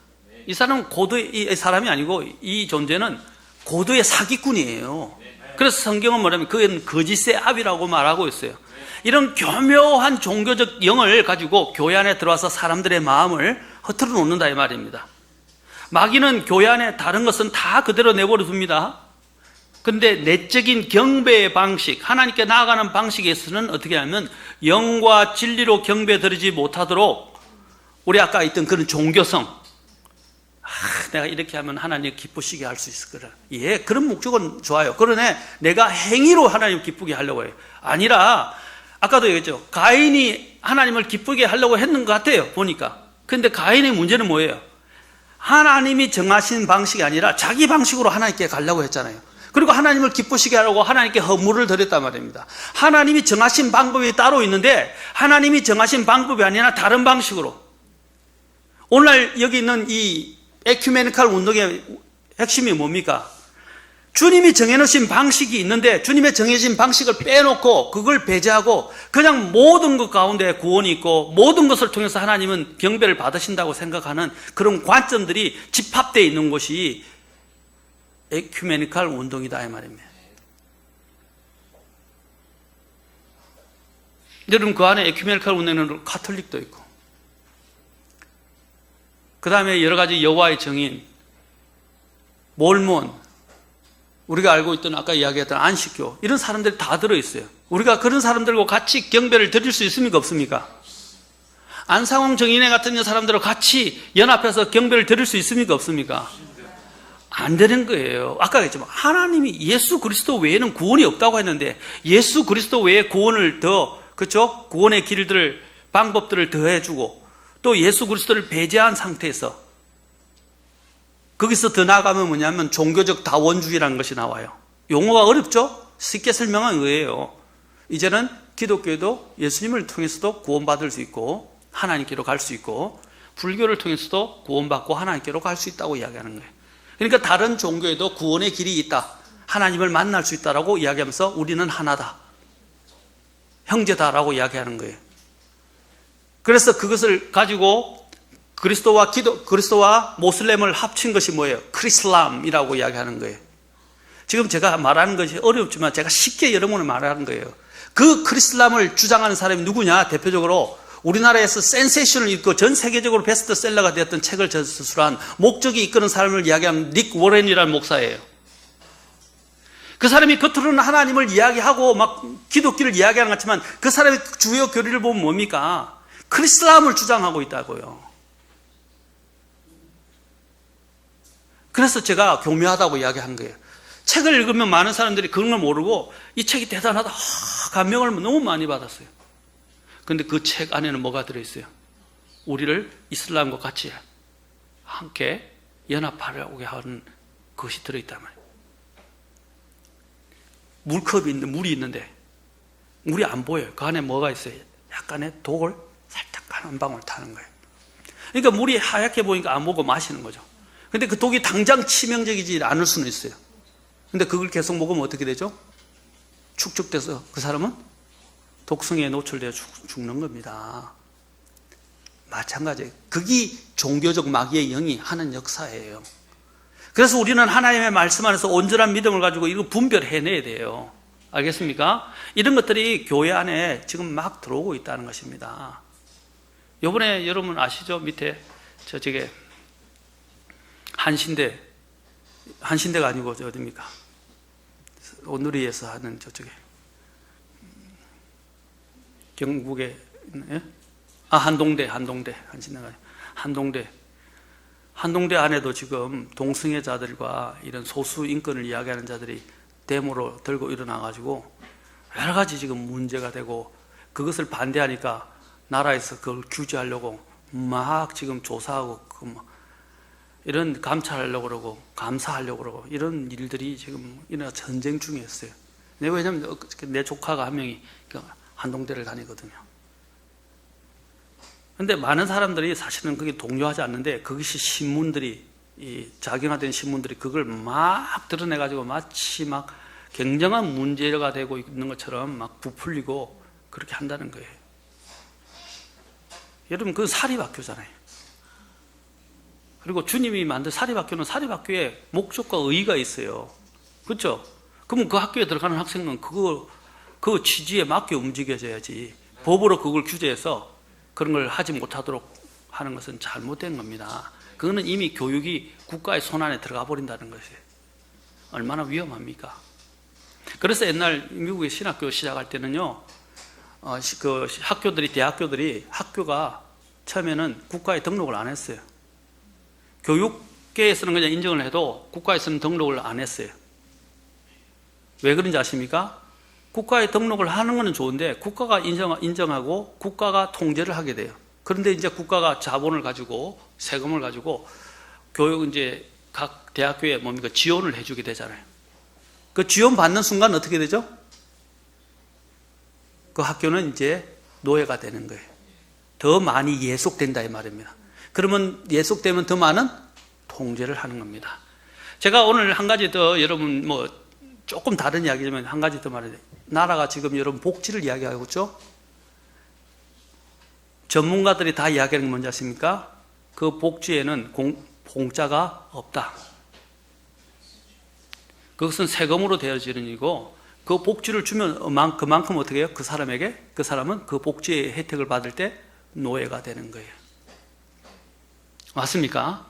이 사람은 이 사람이 아니고 이 존재는 고도의 사기꾼이에요. 그래서 성경은 뭐냐면 그건 거짓의 압이라고 말하고 있어요. 이런 교묘한 종교적 영을 가지고 교회 안에 들어와서 사람들의 마음을 흐트러 놓는다 이 말입니다. 마귀는 교회 안에 다른 것은 다 그대로 내버려 둡니다. 그런데 내적인 경배의 방식, 하나님께 나아가는 방식에서는 어떻게 하면 영과 진리로 경배 드리지 못하도록 우리 아까 있던 그런 종교성, 내가 이렇게 하면 하나님 기쁘시게 할 수 있을 거라. 예, 그런 목적은 좋아요. 그러네 내가 행위로 하나님 기쁘게 하려고 해요. 아니라 아까도 얘기했죠. 가인이 하나님을 기쁘게 하려고 했는 것 같아요, 보니까. 근데 가인의 문제는 뭐예요? 하나님이 정하신 방식이 아니라 자기 방식으로 하나님께 가려고 했잖아요. 그리고 하나님을 기쁘시게 하려고 하나님께 허물을 드렸단 말입니다. 하나님이 정하신 방법이 따로 있는데 하나님이 정하신 방법이 아니라 다른 방식으로. 오늘날 여기 있는 이 에큐메니칼 운동의 핵심이 뭡니까? 주님이 정해놓으신 방식이 있는데 주님의 정해진 방식을 빼놓고 그걸 배제하고 그냥 모든 것 가운데 구원이 있고 모든 것을 통해서 하나님은 경배를 받으신다고 생각하는 그런 관점들이 집합되어 있는 것이 에큐메니칼 운동이다 이 말입니다. 여러분 그 안에 에큐메니칼 운동에는 카톨릭도 있고 그 다음에 여러 가지 여호와의 증인, 몰몬, 우리가 알고 있던 아까 이야기했던 안식교 이런 사람들이 다 들어있어요. 우리가 그런 사람들과 같이 경배를 드릴 수 있습니까 없습니까? 안상홍 정인회 같은 사람들과 같이 연합해서 경배를 드릴 수 있습니까 없습니까? 안 되는 거예요. 아까 했지만 하나님이 예수 그리스도 외에는 구원이 없다고 했는데 예수 그리스도 외에 구원을 더 그렇죠? 구원의 길들을 방법들을 더해주고 또 예수 그리스도를 배제한 상태에서 거기서 더 나아가면 뭐냐면 종교적 다원주의라는 것이 나와요. 용어가 어렵죠? 쉽게 설명한 거예요. 이제는 기독교에도 예수님을 통해서도 구원받을 수 있고 하나님께로 갈 수 있고 불교를 통해서도 구원받고 하나님께로 갈 수 있다고 이야기하는 거예요. 그러니까 다른 종교에도 구원의 길이 있다. 하나님을 만날 수 있다라고 이야기하면서 우리는 하나다. 형제다라고 이야기하는 거예요. 그래서 그것을 가지고 그리스도와 모슬렘을 합친 것이 뭐예요? 크리슬람이라고 이야기하는 거예요. 지금 제가 말하는 것이 어렵지만 제가 쉽게 여러분을 말하는 거예요. 그 크리슬람을 주장하는 사람이 누구냐? 대표적으로 우리나라에서 센세이션을 읽고 전 세계적으로 베스트셀러가 되었던 책을 저술한 목적이 이끄는 사람을 이야기하는 닉 워렌이라는 목사예요. 그 사람이 겉으로는 하나님을 이야기하고 막 기독교를 이야기하는 것 같지만 그 사람의 주요 교리를 보면 뭡니까? 크리슬람을 주장하고 있다고요. 그래서 제가 교묘하다고 이야기한 거예요. 책을 읽으면 많은 사람들이 그런 걸 모르고 이 책이 대단하다 감명을 너무 많이 받았어요. 그런데 그 책 안에는 뭐가 들어있어요? 우리를 이슬람과 같이 함께 연합하려고 하는 것이 들어있단 말이에요. 물컵이 있는데 물이 있는데 물이 안 보여요. 그 안에 뭐가 있어요? 약간의 독을 살짝 한 방울 타는 거예요. 그러니까 물이 하얗게 보니까 안 보고 마시는 거죠. 근데 그 독이 당장 치명적이지 않을 수는 있어요. 근데 그걸 계속 먹으면 어떻게 되죠? 축적돼서 그 사람은 독성에 노출되어 죽는 겁니다. 마찬가지예요. 그게 종교적 마귀의 영이 하는 역사예요. 그래서 우리는 하나님의 말씀 안에서 온전한 믿음을 가지고 이거 분별해내야 돼요. 알겠습니까? 이런 것들이 교회 안에 지금 막 들어오고 있다는 것입니다. 요번에 여러분 아시죠? 밑에 저쪽에 한신대가 아니고 저 어디입니까? 온누리에서 하는 저쪽에 경북에 예? 한동대 한신대가 한동대 안에도 지금 동성애자들과 이런 소수 인권을 이야기하는 자들이 데모로 들고 일어나가지고 여러 가지 지금 문제가 되고 그것을 반대하니까 나라에서 그걸 규제하려고 막 지금 조사하고 이런 감찰하려고 그러고 감사하려고 그러고 이런 일들이 지금 일어나 전쟁 중에 있어요. 왜냐하면 내 조카가 한 명이 한동대를 다니거든요. 근데 많은 사람들이 사실은 그게 동요하지 않는데 그것이 신문들이 이 작용화된 신문들이 그걸 막 드러내가지고 마치 막 굉장한 문제가 되고 있는 것처럼 막 부풀리고 그렇게 한다는 거예요. 여러분 그건 사립학교잖아요. 그리고 주님이 만든 사립학교는 사립학교에 목적과 의의가 있어요. 그렇죠? 그러면 그 학교에 들어가는 학생은 그 취지에 맞게 움직여져야지 법으로 그걸 규제해서 그런 걸 하지 못하도록 하는 것은 잘못된 겁니다. 그거는 이미 교육이 국가의 손안에 들어가 버린다는 것이에요. 얼마나 위험합니까? 그래서 옛날 미국의 신학교 시작할 때는요, 그 대학교들이 학교가 처음에는 국가에 등록을 안 했어요. 교육 학교에서는 그냥 인정을 해도 국가에서는 등록을 안 했어요. 왜 그런지 아십니까? 국가에 등록을 하는 것은 좋은데 국가가 인정하고 국가가 통제를 하게 돼요. 그런데 이제 국가가 자본을 가지고 세금을 가지고 교육 이제 각 대학교에 뭡니까 지원을 해주게 되잖아요. 그 지원 받는 순간 어떻게 되죠? 그 학교는 이제 노예가 되는 거예요. 더 많이 예속된다 이 말입니다. 그러면 예속되면 더 많은 통제를 하는 겁니다. 제가 오늘 한 가지 더 여러분 뭐 조금 다른 이야기지만 한 가지 더 말해야 돼요. 나라가 지금 여러분 복지를 이야기하고 있죠? 전문가들이 다 이야기하는 게 뭔지 아십니까? 그 복지에는 공짜가 없다. 그것은 세금으로 되어지는 일이고 그 복지를 주면 그만큼 어떻게 해요? 그 사람은 그 복지의 혜택을 받을 때 노예가 되는 거예요. 맞습니까?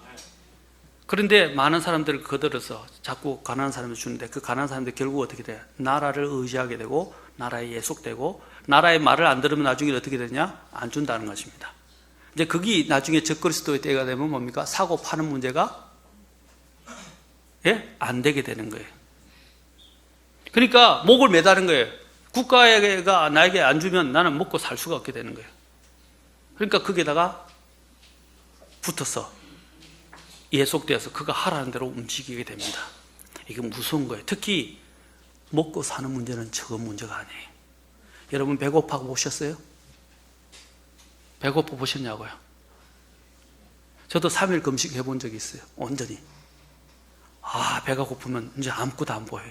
그런데 많은 사람들을 거들어서 자꾸 가난한 사람들 주는데 그 가난한 사람들 결국 어떻게 돼요? 나라를 의지하게 되고 나라에 예속되고 나라의 말을 안 들으면 나중에 어떻게 되냐? 안 준다는 것입니다. 이제 그게 나중에 적그리스도의 때가 되면 뭡니까? 사고 파는 문제가 안 되게 되는 거예요. 그러니까 목을 매다는 거예요. 국가가 나에게 안 주면 나는 먹고 살 수가 없게 되는 거예요. 그러니까 거기에다가 붙어서 예속되어서 그가 하라는 대로 움직이게 됩니다. 이게 무서운 거예요. 특히 먹고 사는 문제는 적은 문제가 아니에요. 여러분 배고파 보셨어요? 배고파 보셨냐고요? 저도 3일 금식 해본 적이 있어요. 온전히. 배가 고프면 이제 아무것도 안 보여요.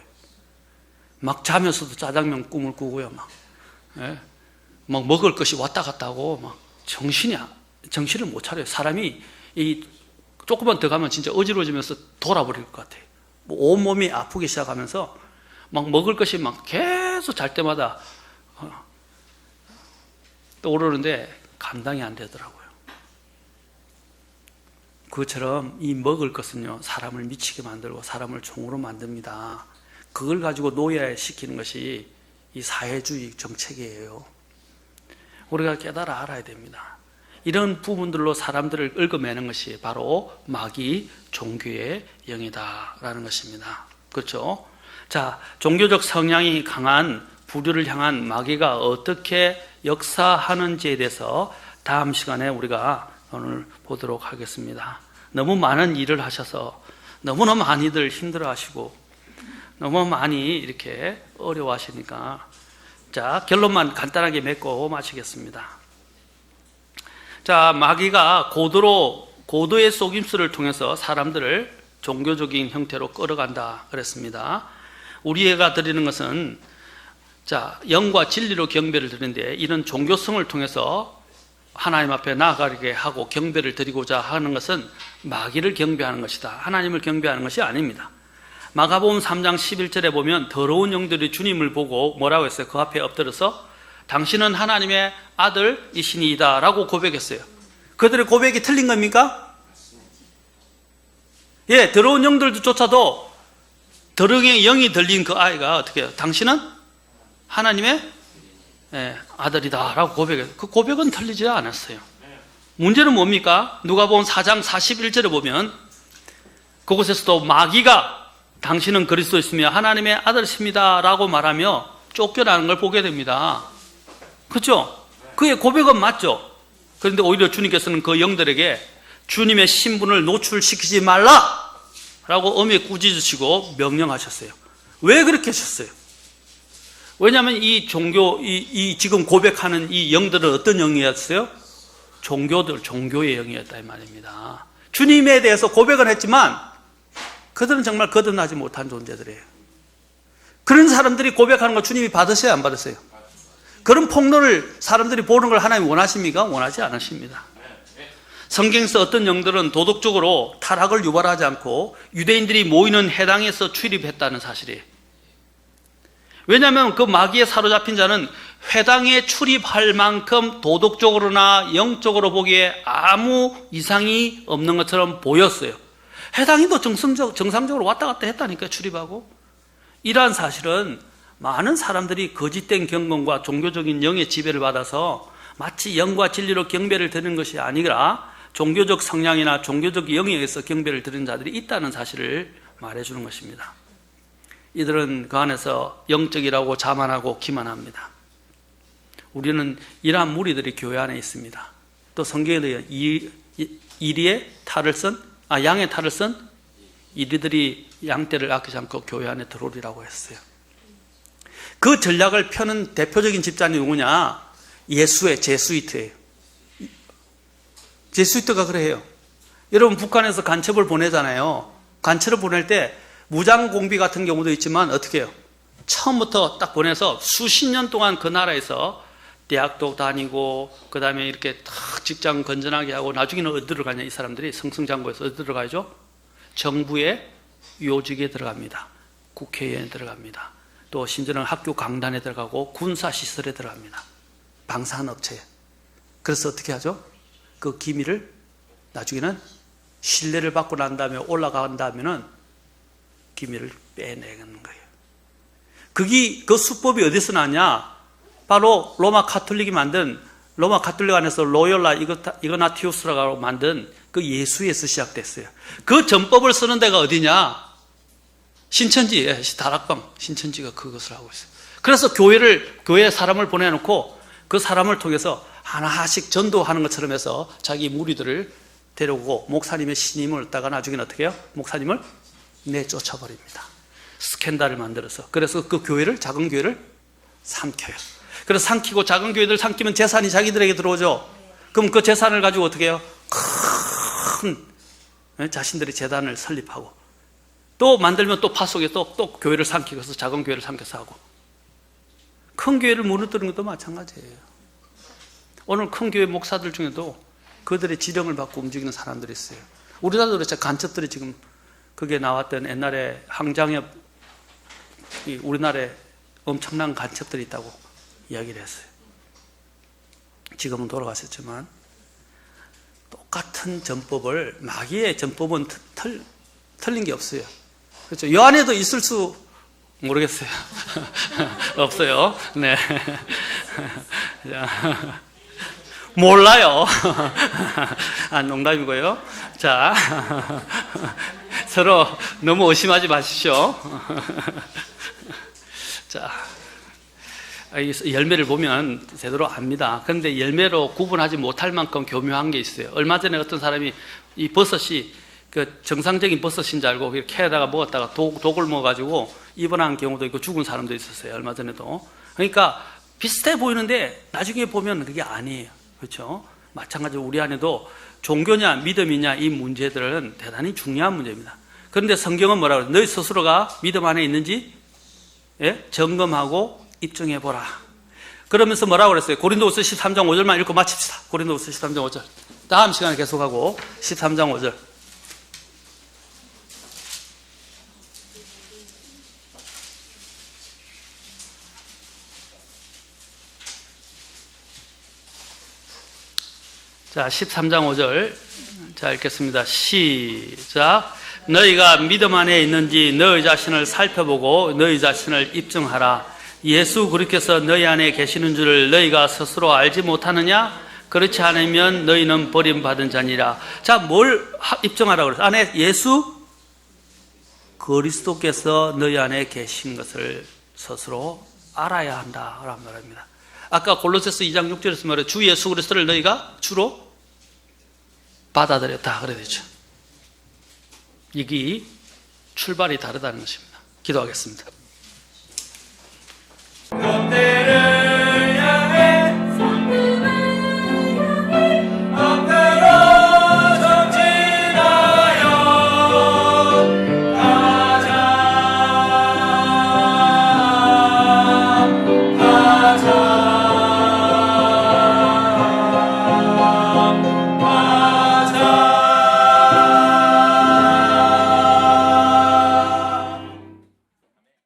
막 자면서도 짜장면 꿈을 꾸고요. 막 먹을 것이 왔다 갔다 하고 막 정신을 못 차려요. 사람이 조금만 더 가면 진짜 어지러워지면서 돌아버릴 것 같아요. 온몸이 아프기 시작하면서 막 먹을 것이 막 계속 잘 때마다 떠오르는데 감당이 안 되더라고요. 그것처럼 이 먹을 것은요, 사람을 미치게 만들고 사람을 종으로 만듭니다. 그걸 가지고 노예시키는 것이 이 사회주의 정책이에요. 우리가 깨달아 알아야 됩니다. 이런 부분들로 사람들을 얽어매는 것이 바로 마귀 종교의 영이다라는 것입니다. 그렇죠? 자, 종교적 성향이 강한 부류를 향한 마귀가 어떻게 역사하는지에 대해서 다음 시간에 우리가 오늘 보도록 하겠습니다. 너무 많은 일을 하셔서 너무나 많이들 힘들어하시고 너무 많이 이렇게 어려워하시니까 자, 결론만 간단하게 맺고 마치겠습니다. 자, 마귀가 고도의 속임수를 통해서 사람들을 종교적인 형태로 끌어간다 그랬습니다. 우리가 드리는 것은 자, 영과 진리로 경배를 드리는데 이런 종교성을 통해서 하나님 앞에 나아가게 하고 경배를 드리고자 하는 것은 마귀를 경배하는 것이다. 하나님을 경배하는 것이 아닙니다. 마가복음 3장 11절에 보면 더러운 영들이 주님을 보고 뭐라고 했어요? 그 앞에 엎드려서 당신은 하나님의 아들이시니이다 라고 고백했어요. 그들의 고백이 틀린 겁니까? 예, 더러운 영들조차도 더러운 영이 들린 그 아이가 어떻게 해요? 당신은 하나님의 아들이다 라고 고백했어요. 그 고백은 틀리지 않았어요. 문제는 뭡니까? 누가복음 4장 41절에 보면 그곳에서도 마귀가 당신은 그리스도이시며 하나님의 아들이십니다 라고 말하며 쫓겨나는 걸 보게 됩니다. 그렇죠? 그의 고백은 맞죠? 그런데 오히려 주님께서는 그 영들에게 주님의 신분을 노출시키지 말라 라고 엄히 꾸짖으시고 명령하셨어요. 왜 그렇게 하셨어요? 왜냐하면 이 지금 고백하는 이 영들은 어떤 영이었어요? 종교의 영이었다 이 말입니다. 주님에 대해서 고백은 했지만 그들은 정말 거듭나지 못한 존재들이에요. 그런 사람들이 고백하는 걸 주님이 받으세요, 안 받으세요? 그런 폭로를 사람들이 보는 걸 하나님 원하십니까? 원하지 않으십니다. 성경에서 어떤 영들은 도덕적으로 타락을 유발하지 않고 유대인들이 모이는 회당에서 출입했다는 사실이에요. 왜냐하면 그 마귀에 사로잡힌 자는 회당에 출입할 만큼 도덕적으로나 영적으로 보기에 아무 이상이 없는 것처럼 보였어요. 회당이도 정상적으로 왔다 갔다 했다니까 출입하고. 이러한 사실은 많은 사람들이 거짓된 경건과 종교적인 영의 지배를 받아서 마치 영과 진리로 경배를 드리는 것이 아니라 종교적 성향이나 종교적 영역에서 경배를 드리는 자들이 있다는 사실을 말해주는 것입니다. 이들은 그 안에서 영적이라고 자만하고 기만합니다. 우리는 이러한 무리들이 교회 안에 있습니다. 또 성경에 이리의 탈을 쓴, 양의 탈을 쓴 이리들이 양떼를 아끼지 않고 교회 안에 들어오리라고 했어요. 그 전략을 펴는 대표적인 집단이 누구냐? 예수의 제수이트예요. 제수이트가 그래요. 여러분 북한에서 간첩을 보내잖아요. 간첩을 보낼 때 무장공비 같은 경우도 있지만 어떻게 해요? 처음부터 딱 보내서 수십 년 동안 그 나라에서 대학도 다니고 그 다음에 이렇게 딱 직장 건전하게 하고 나중에는 어디로 가냐? 이 사람들이 승승장구해서 어디로 가죠? 정부의 요직에 들어갑니다. 국회에 들어갑니다. 또 심지어는 학교 강단에 들어가고 군사시설에 들어갑니다. 방산업체에. 그래서 어떻게 하죠? 그 기밀을 나중에는 신뢰를 받고 난 다음에 올라간 다음에는 기밀을 빼내는 거예요. 그 수법이 어디서 나냐? 바로 로마 카톨릭이 만든, 로마 카톨릭 안에서 로열라 이그나티우스라고 만든 그 예수에서 시작됐어요. 그 전법을 쓰는 데가 어디냐? 신천지, 다락방 신천지가 그것을 하고 있어요. 그래서 교회에 사람을 보내놓고 그 사람을 통해서 하나씩 전도하는 것처럼 해서 자기 무리들을 데려오고 목사님의 신임을 얻다가 나중에는 어떻게 해요? 목사님을 내쫓아버립니다. 스캔들을 만들어서. 그래서 그 교회를, 작은 교회를 삼켜요. 그래서 삼키고 작은 교회들 삼키면 재산이 자기들에게 들어오죠. 그럼 그 재산을 가지고 어떻게 해요? 큰 자신들의 재단을 설립하고 또 만들면 또 파속에 또 교회를 삼키고서 작은 교회를 삼켜서 하고 큰 교회를 무너뜨리는 것도 마찬가지예요. 오늘 큰 교회 목사들 중에도 그들의 지령을 받고 움직이는 사람들이 있어요. 우리나라도 그렇죠. 간첩들이 지금 그게 나왔던 옛날에 항장협 우리나라에 엄청난 간첩들이 있다고 이야기를 했어요. 지금은 돌아가셨지만 똑같은 전법을 마귀의 전법은 틀린 게 없어요. 그렇죠. 요 안에도 있을 수 모르겠어요. 없어요. 네. 몰라요. 농담이고요. 자, 서로 너무 의심하지 마십시오. 자, 열매를 보면 제대로 압니다. 그런데 열매로 구분하지 못할 만큼 교묘한 게 있어요. 얼마 전에 어떤 사람이 이 버섯이 그 정상적인 버섯인 줄 알고 캐다가 먹었다가 독을 먹어가지고 입원한 경우도 있고 죽은 사람도 있었어요. 얼마 전에도. 그러니까 비슷해 보이는데 나중에 보면 그게 아니에요. 그렇죠? 마찬가지로 우리 안에도 종교냐 믿음이냐 이 문제들은 대단히 중요한 문제입니다. 그런데 성경은 뭐라고 그래요? 너희 스스로가 믿음 안에 있는지 점검하고 입증해보라. 그러면서 뭐라고 그랬어요? 고린도후서 13장 5절만 읽고 마칩시다. 고린도후서 13장 5절. 다음 시간에 계속하고 13장 5절. 자, 13장 5절. 자, 읽겠습니다. 시작. 너희가 믿음 안에 있는지 너희 자신을 살펴보고 너희 자신을 입증하라. 예수 그리스도께서 너희 안에 계시는 줄을 너희가 스스로 알지 못하느냐? 그렇지 않으면 너희는 버림받은 자니라. 자, 뭘 입증하라고 그랬어요? 안에 예수 그리스도께서 너희 안에 계신 것을 스스로 알아야 한다라는 말입니다. 아까 골로새서 2장 6절에서 말해 주 예수 그리스도를 너희가 주로 받아들였다 그래 되죠. 이게 출발이 다르다는 것입니다. 기도하겠습니다.